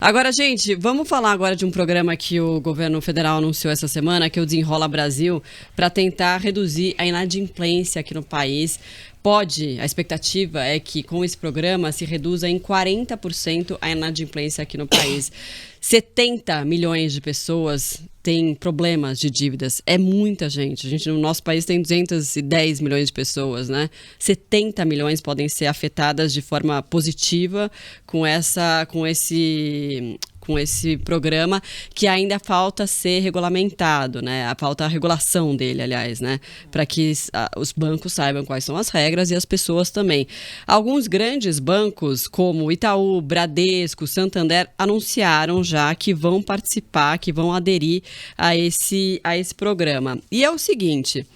Agora, gente, vamos falar agora de um programa que o governo federal anunciou essa semana, que é o Desenrola Brasil, para tentar reduzir a inadimplência aqui no país. A expectativa é que com esse programa se reduza em 40% a inadimplência aqui no país. 70 milhões de pessoas têm problemas de dívidas. É muita gente. A gente no nosso país tem 210 milhões de pessoas, né? 70 milhões podem ser afetadas de forma positiva com esse programa, que ainda falta ser regulamentado, né? Falta a regulação dele, aliás, né? Para que os bancos saibam quais são as regras e as pessoas também. Alguns grandes bancos, como Itaú, Bradesco, Santander, anunciaram já que vão participar, que vão aderir a esse programa. E é o seguinte...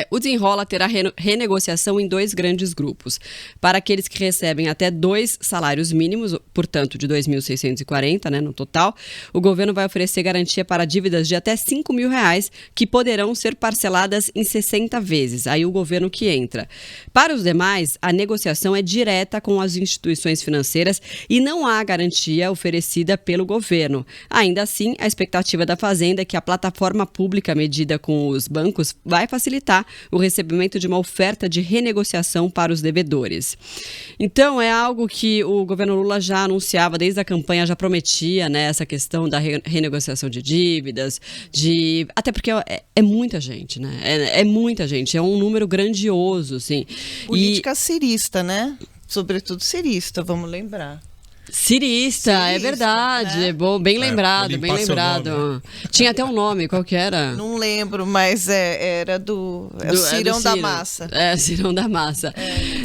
o Desenrola terá renegociação em 2 grandes grupos. Para aqueles que recebem até 2 salários mínimos, portanto de 2.640, né, no total, o governo vai oferecer garantia para dívidas de até R$5 mil, que poderão ser parceladas em 60 vezes. Aí o governo que entra. Para os demais, a negociação é direta com as instituições financeiras e não há garantia oferecida pelo governo. Ainda assim, a expectativa da Fazenda é que a plataforma pública medida com os bancos vai facilitar o recebimento de uma oferta de renegociação para os devedores. Então, é algo que o governo Lula já anunciava desde a campanha, já prometia, né, essa questão da renegociação de dívidas, até porque é muita gente, né? É muita gente, é um número grandioso, sim. Política cirista, né? Sobretudo cirista, vamos lembrar. Cirista, é verdade, né? Bom, bem lembrado, bem lembrado. Nome, né? Tinha até um nome, qual que era? Não lembro, mas era do Cirão da Massa. Cirão da Massa.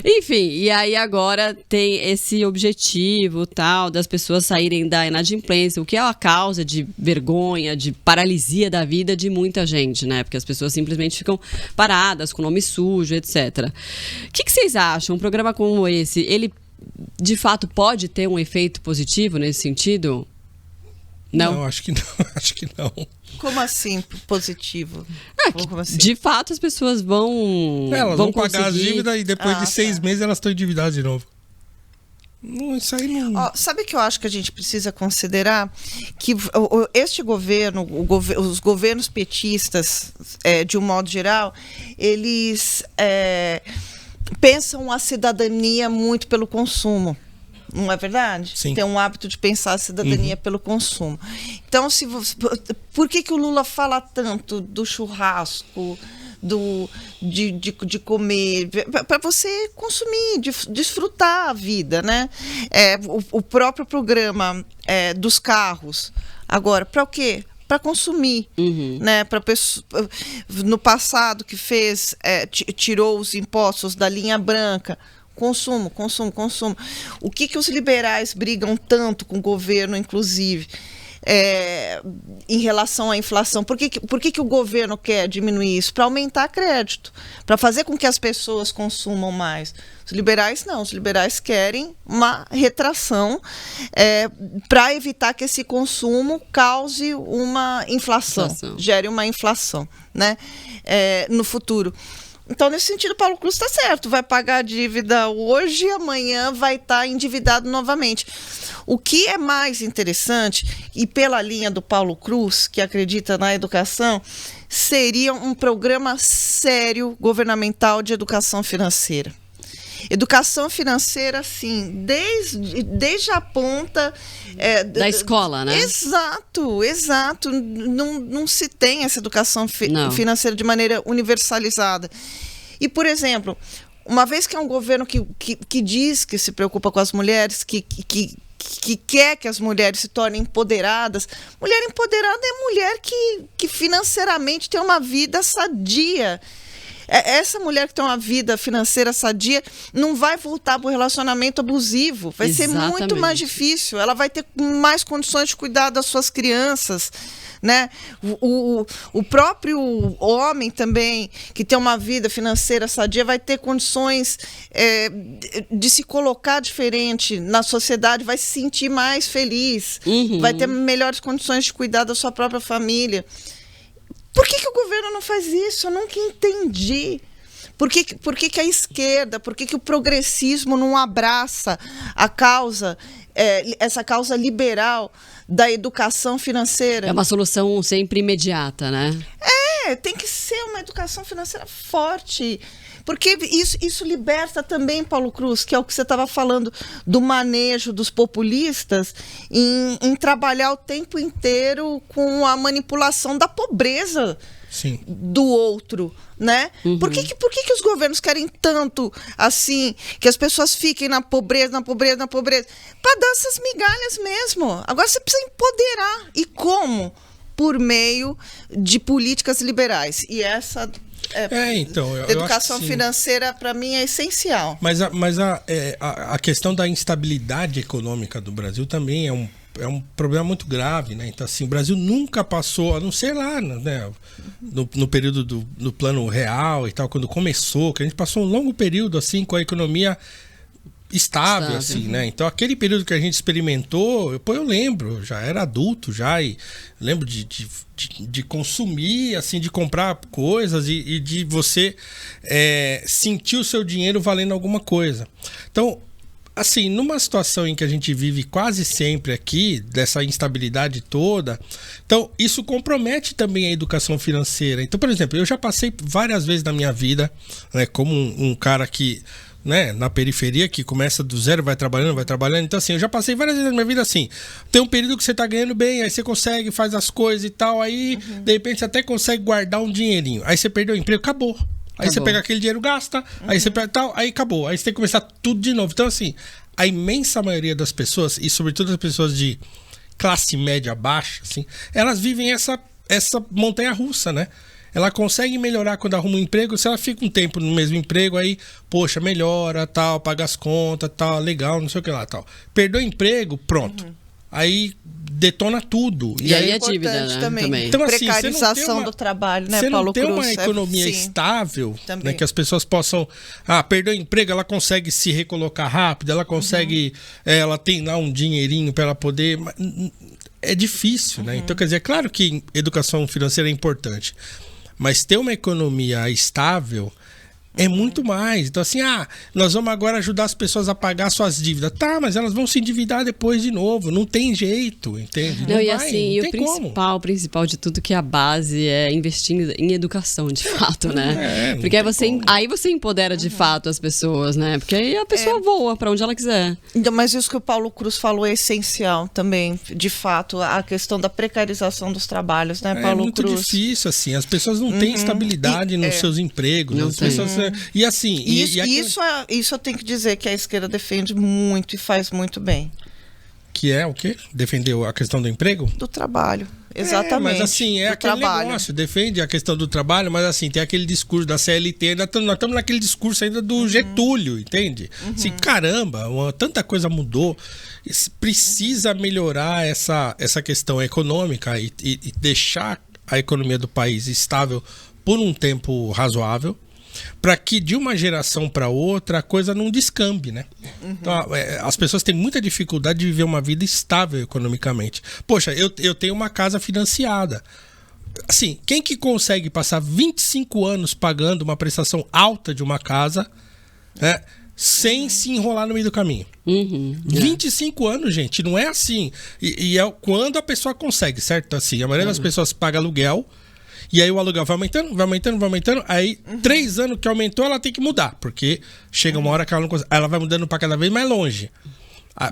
Enfim, e aí agora tem esse objetivo, tal, das pessoas saírem da inadimplência, o que é a causa de vergonha, de paralisia da vida de muita gente, né? Porque as pessoas simplesmente ficam paradas, com nome sujo, etc. O que vocês acham? Um programa como esse, ele de fato pode ter um efeito positivo nesse sentido? Não, acho que não. Como assim positivo? Como assim? De fato as pessoas vão vão pagar as dívidas e depois de 6 meses elas estão endividadas de novo. Não, isso aí não... Sabe o que eu acho que a gente precisa considerar? Que este governo, os governos petistas, de um modo geral, eles... pensam a cidadania muito pelo consumo, não é verdade? Sim. Tem um hábito de pensar a cidadania pelo consumo. Então, por que o Lula fala tanto do churrasco, de comer? Para você consumir, desfrutar a vida, né? O próprio programa dos carros. Agora, para o quê? Para consumir, né? No passado que fez, tirou os impostos da linha branca, consumo. O que os liberais brigam tanto com o governo, inclusive, em relação à inflação? Por que o governo quer diminuir isso? Para aumentar crédito, para fazer com que as pessoas consumam mais. Os liberais não, os liberais querem uma retração para evitar que esse consumo cause uma inflação, gere uma inflação, né, no futuro. Então, nesse sentido, Paulo Cruz está certo, vai pagar a dívida hoje e amanhã vai estar endividado novamente. O que é mais interessante, e pela linha do Paulo Cruz, que acredita na educação, seria um programa sério governamental de educação financeira. Educação financeira, sim, desde a ponta... da escola, né? Exato. Não se tem essa educação financeira de maneira universalizada. E, por exemplo, uma vez que é um governo que diz que se preocupa com as mulheres, que quer que as mulheres se tornem empoderadas, mulher empoderada é mulher que financeiramente tem uma vida sadia. Essa mulher que tem uma vida financeira sadia não vai voltar para o relacionamento abusivo. Vai ser muito mais difícil. Ela vai ter mais condições de cuidar das suas crianças, né? O próprio homem também, que tem uma vida financeira sadia, vai ter condições de se colocar diferente na sociedade, vai se sentir mais feliz, vai ter melhores condições de cuidar da sua própria família. Por que o governo não faz isso? Eu nunca entendi. Por que a esquerda, por que o progressismo não abraça a causa essa causa liberal da educação financeira. É uma solução sempre imediata, né? Tem que ser uma educação financeira forte. Porque isso liberta também, Paulo Cruz, que é o que você estava falando do manejo dos populistas em trabalhar o tempo inteiro com a manipulação da pobreza. Sim. Do outro, né? Uhum. Por que os governos querem tanto, assim, que as pessoas fiquem na pobreza? Para dar essas migalhas mesmo. Agora você precisa empoderar. E como? Por meio de políticas liberais. E essa... então, educação eu acho que financeira, para mim, é essencial. Mas a questão da instabilidade econômica do Brasil também é um problema muito grave, né? Então, assim, o Brasil nunca passou, a não ser lá, né? No período do Plano Real e tal, quando começou, que a gente passou um longo período, assim, com a economia estável, assim, né? Então, aquele período que a gente experimentou, eu lembro, já era adulto já, e lembro de consumir, assim, de comprar coisas e de você sentir o seu dinheiro valendo alguma coisa. Então, assim, numa situação em que a gente vive quase sempre aqui, dessa instabilidade toda, então isso compromete também a educação financeira. Então, por exemplo, eu já passei várias vezes na minha vida, né, como um cara que, né, na periferia, que começa do zero, vai trabalhando. Então, assim, eu já passei várias vezes na minha vida assim. Tem um período que você tá ganhando bem, aí você consegue, faz as coisas e tal, aí, de repente, você até consegue guardar um dinheirinho. Aí você perdeu o emprego, acabou. Aí você pega aquele dinheiro, gasta, aí você pega tal, aí acabou. Aí você tem que começar tudo de novo. Então, assim, a imensa maioria das pessoas, e sobretudo as pessoas de classe média baixa, assim, elas vivem essa montanha-russa, né? Ela consegue melhorar quando arruma um emprego. Se ela fica um tempo no mesmo emprego, aí, poxa, melhora, tal, paga as contas, tal, legal, não sei o que lá, tal. Perdeu o emprego, pronto. Aí detona tudo. E aí é dívida, né? Também. Então, assim, precarização do trabalho, né, Paulo Cruz? Você não tem uma economia estável, né, que as pessoas possam... perdeu o emprego, ela consegue se recolocar rápido, ela consegue... ela tem lá um dinheirinho para ela poder... É difícil, né? Então, quer dizer, é claro que educação financeira é importante, mas ter uma economia estável é muito mais. Então, assim, nós vamos agora ajudar as pessoas a pagar suas dívidas. Tá, mas elas vão se endividar depois de novo. Não tem jeito, entende? Não, e assim, o principal de tudo, que a base é investir em educação, de fato, né? Porque aí você empodera de fato as pessoas, né? Porque aí a pessoa voa para onde ela quiser. Mas isso que o Paulo Cruz falou é essencial também, de fato, a questão da precarização dos trabalhos, né, Paulo Cruz? É muito difícil, assim. As pessoas não têm estabilidade nos seus empregos. Não as pessoas... E assim... Isso eu tenho que dizer que a esquerda defende muito e faz muito bem. Que é o quê? Defendeu a questão do emprego? Do trabalho, exatamente. Mas assim, aquele negócio, defende a questão do trabalho, mas assim, tem aquele discurso da CLT, nós estamos naquele discurso ainda do Getúlio, entende? Assim, caramba, tanta coisa mudou. Precisa melhorar essa questão econômica e deixar a economia do país estável por um tempo razoável, para que de uma geração para outra a coisa não descambe, né? Então, as pessoas têm muita dificuldade de viver uma vida estável economicamente. Poxa, eu tenho uma casa financiada. Assim, quem que consegue passar 25 anos pagando uma prestação alta de uma casa, né, sem se enrolar no meio do caminho? 25 anos, gente, não é assim. E é quando a pessoa consegue, certo? Assim, a maioria das pessoas paga aluguel, e aí o aluguel vai aumentando, aí 3 anos que aumentou, ela tem que mudar, porque chega uma hora que ela não consegue, ela vai mudando para cada vez mais longe,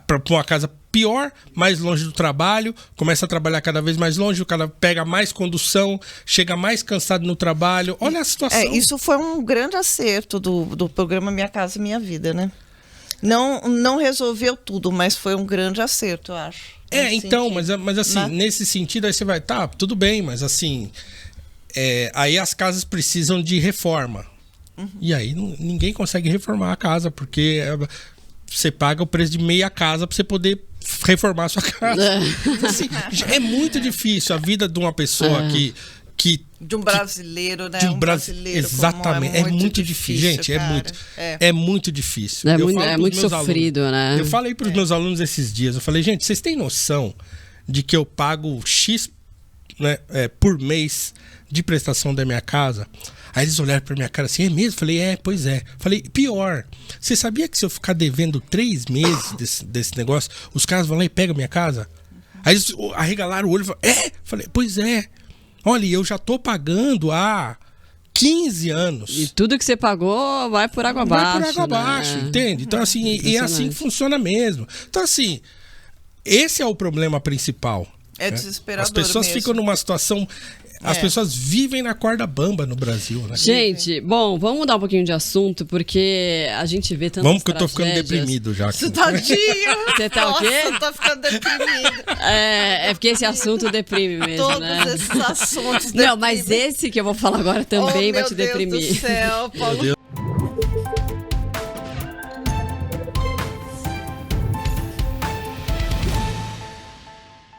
para uma casa pior, mais longe do trabalho, começa a trabalhar cada vez mais longe, o cara pega mais condução, chega mais cansado no trabalho. Olha a situação. Isso foi um grande acerto do programa Minha Casa Minha Vida, né? Não resolveu tudo, mas foi um grande acerto, eu acho. Então, mas assim, nesse sentido, aí você vai, tá, tudo bem, mas assim... aí as casas precisam de reforma. E aí ninguém consegue reformar a casa, porque você paga o preço de meia casa para você poder reformar a sua casa. Assim, é muito difícil a vida de uma pessoa que de um brasileiro, né? De um brasileiro. Exatamente. É muito difícil, gente. É muito difícil. É muito sofrido, alunos, né? Eu falei para os meus alunos esses dias, eu falei, gente, vocês têm noção de que eu pago X, né, por mês de prestação da minha casa? Aí eles olharam pra minha cara assim, é mesmo? Falei, pois é. Falei, pior, você sabia que se eu ficar devendo 3 meses desse negócio, os caras vão lá e pegam a minha casa? Aí eles arregalaram o olho e falaram, Falei, pois é. Olha, eu já tô pagando há 15 anos. E tudo que você pagou vai por água abaixo. Vai por água abaixo, entende? Então, assim, e é assim que funciona mesmo. Então, assim, esse é o problema principal. É desesperador. As pessoas mesmo. ficam numa situação. As pessoas vivem na corda bamba no Brasil, né? Gente, bom, vamos mudar um pouquinho de assunto, porque a gente vê tantas Vamos, que eu tô ficando tragédias. deprimido já. Aqui. Tadinho. Você tá o quê? Nossa, tá ficando deprimido. É porque esse assunto deprime mesmo, Todos né? esses assuntos Não, mas esse que eu vou falar agora também vai te Meu Deus deprimir. do céu, Paulo. Meu